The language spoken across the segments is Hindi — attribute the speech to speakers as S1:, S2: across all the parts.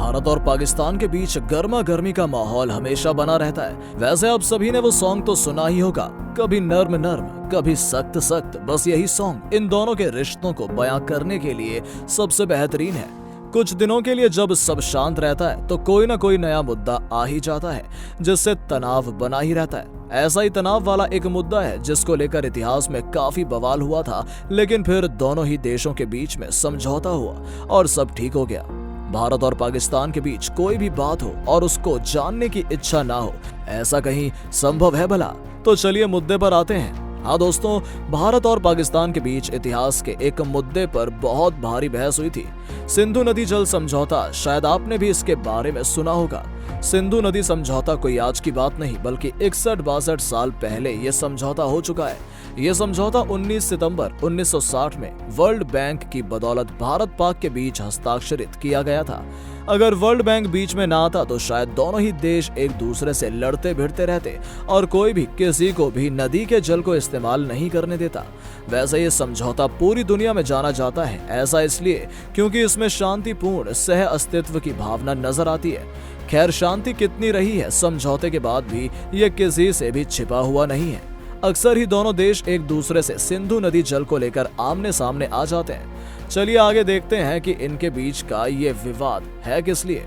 S1: भारत और पाकिस्तान के बीच गर्मा गर्मी का माहौल हमेशा बना रहता है। वैसे आप सभी ने वो सॉन्ग तो सुना ही होगा, कभी नर्म नर्म कभी सख्त सख्त। बस यही सॉन्ग इन दोनों के रिश्तों को बयां करने के लिए सबसे बेहतरीन है। कुछ दिनों के लिए जब सब शांत रहता है तो कोई ना कोई नया मुद्दा आ ही जाता है जिससे तनाव बना ही रहता है। ऐसा ही तनाव वाला एक मुद्दा है जिसको लेकर इतिहास में काफी बवाल हुआ था, लेकिन फिर दोनों ही देशों के बीच में समझौता हुआ और सब ठीक हो गया। भारत और पाकिस्तान के बीच कोई भी बात हो और उसको जानने की इच्छा ना हो, ऐसा कहीं संभव है भला? तो चलिए मुद्दे पर आते हैं। हाँ दोस्तों, भारत और पाकिस्तान के बीच इतिहास के एक मुद्दे पर बहुत भारी बहस हुई थी, सिंधु नदी जल समझौता। शायद आपने भी इसके बारे में सुना होगा। सिंधु नदी समझौता कोई आज की बात नहीं, बल्कि 61-62 साल पहले यह समझौता हो चुका है। यह समझौता 19 सितंबर 1960 में वर्ल्ड बैंक की बदौलत भारत पाक के बीच हस्ताक्षरित किया गया था। अगर वर्ल्ड बैंक बीच में ना आता तो शायद दोनों ही देश एक दूसरे से लड़ते भिड़ते रहते और कोई भी किसी को भी नदी के जल को इस्तेमाल नहीं करने देता। वैसे ये समझौता पूरी दुनिया में जाना जाता है, ऐसा इसलिए क्योंकि इसमें शांतिपूर्ण सह अस्तित्व की भावना नजर आती है। खैर, शांति कितनी रही है, समझौते के बाद भी ये किसी से भी छिपा हुआ नहीं है। अक्सर ही दोनों देश एक दूसरे से सिंधु नदी जल को लेकर आमने सामने आ जाते हैं। चलिए आगे देखते हैं कि इनके बीच का ये विवाद है किस लिए।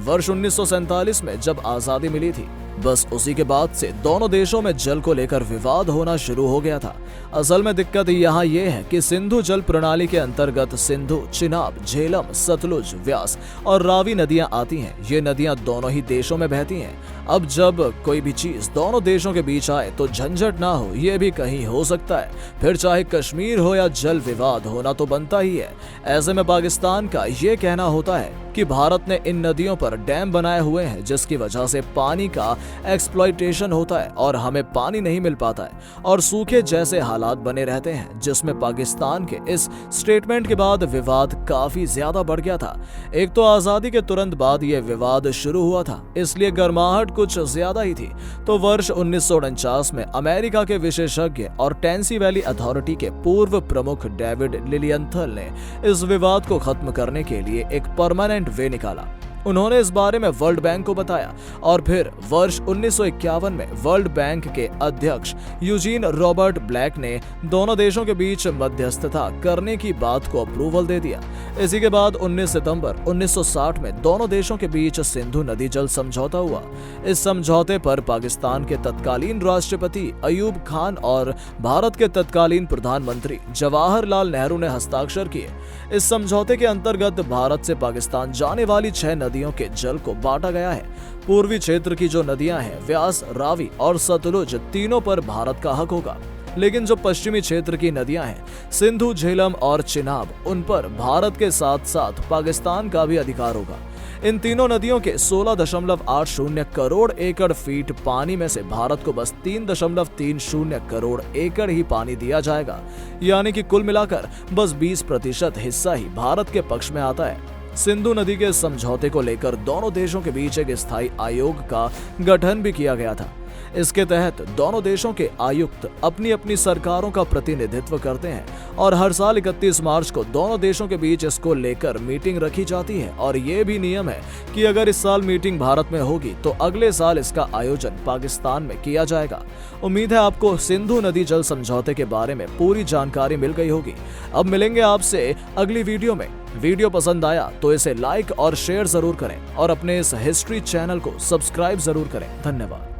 S1: वर्ष 1947 में जब आजादी मिली थी, बस उसी के बाद से दोनों देशों में जल को लेकर विवाद होना शुरू हो गया था। असल में दिक्कत यहाँ ये है कि सिंधु जल प्रणाली के अंतर्गत सिंधु, चिनाब, झेलम, सतलुज, व्यास और रावी नदियां आती हैं। ये नदियां दोनों ही देशों में बहती हैं। अब जब कोई भी चीज दोनों देशों के बीच आए तो झंझट ना हो, ये भी कहीं हो सकता है। फिर चाहे कश्मीर हो या जल विवाद, होना तो बनता ही है। ऐसे में पाकिस्तान का ये कहना होता है कि भारत ने इन नदियों पर डैम बनाए हुए हैं जिसकी वजह से पानी का एक्सप्लॉयटेशन होता है और हमें पानी नहीं मिल पाता है और सूखे जैसे हालात बने रहते हैं, जिसमें पाकिस्तान के इस स्टेटमेंट के बाद विवाद काफी ज्यादा बढ़ गया था। एक तो आजादी के तुरंत बाद यह विवाद शुरू हुआ था, इसलिए गर्माहट कुछ ज्यादा ही थी। तो वर्ष 1949 में अमेरिका के विशेषज्ञ और टेंसी वैली अथॉरिटी के पूर्व प्रमुख डेविड लिलियंथल ने इस विवाद को खत्म करने के लिए एक परमानेंट वे निकाला। उन्होंने इस बारे में वर्ल्ड बैंक को बताया और फिर वर्ष 1951 में वर्ल्ड बैंक के अध्यक्ष यूजीन रॉबर्ट ब्लैक ने दोनों देशों के बीच मध्यस्थता करने की बात को अप्रूवल दे दिया। इसी के बाद 19 सितंबर 1960 में दोनों देशों के बीच सिंधु नदी जल समझौता हुआ। इस समझौते पर पाकिस्तान के तत्कालीन राष्ट्रपति अयूब खान और भारत के तत्कालीन प्रधानमंत्री जवाहरलाल नेहरू ने हस्ताक्षर किए। इस समझौते के अंतर्गत भारत से पाकिस्तान जाने वाली 6 नदियों के जल को बांटा गया है। पूर्वी क्षेत्र की जो नदियां हैं, व्यास, रावी और सतलुज, तीनों पर भारत का हक होगा। लेकिन जो पश्चिमी क्षेत्र की नदियां हैं, सिंधु, झेलम और चिनाब, उन पर भारत के साथ साथ पाकिस्तान का भी अधिकार होगा। इन तीनों नदियों के 16.80 करोड़ एकड़ फीट पानी में से भारत को बस 3.30 करोड़ एकड़ ही पानी दिया जाएगा, यानी कि कुल मिलाकर बस 20% हिस्सा ही भारत के पक्ष में आता है। सिंधु नदी के समझौते को लेकर दोनों देशों के बीच एक स्थायी आयोग का गठन भी किया गया था। इसके तहत दोनों देशों के आयुक्त अपनी अपनी सरकारों का प्रतिनिधित्व करते हैं और हर साल 31 मार्च को दोनों देशों के बीच इसको लेकर मीटिंग रखी जाती है। और ये भी नियम है कि अगर इस साल मीटिंग भारत में होगी तो अगले साल इसका आयोजन पाकिस्तान में किया जाएगा। उम्मीद है आपको सिंधु नदी जल समझौते के बारे में पूरी जानकारी मिल गई होगी। अब मिलेंगे आपसे अगली वीडियो में। वीडियो पसंद आया तो इसे लाइक और शेयर जरूर करें और अपने इस हिस्ट्री चैनल को सब्सक्राइब जरूर करें। धन्यवाद।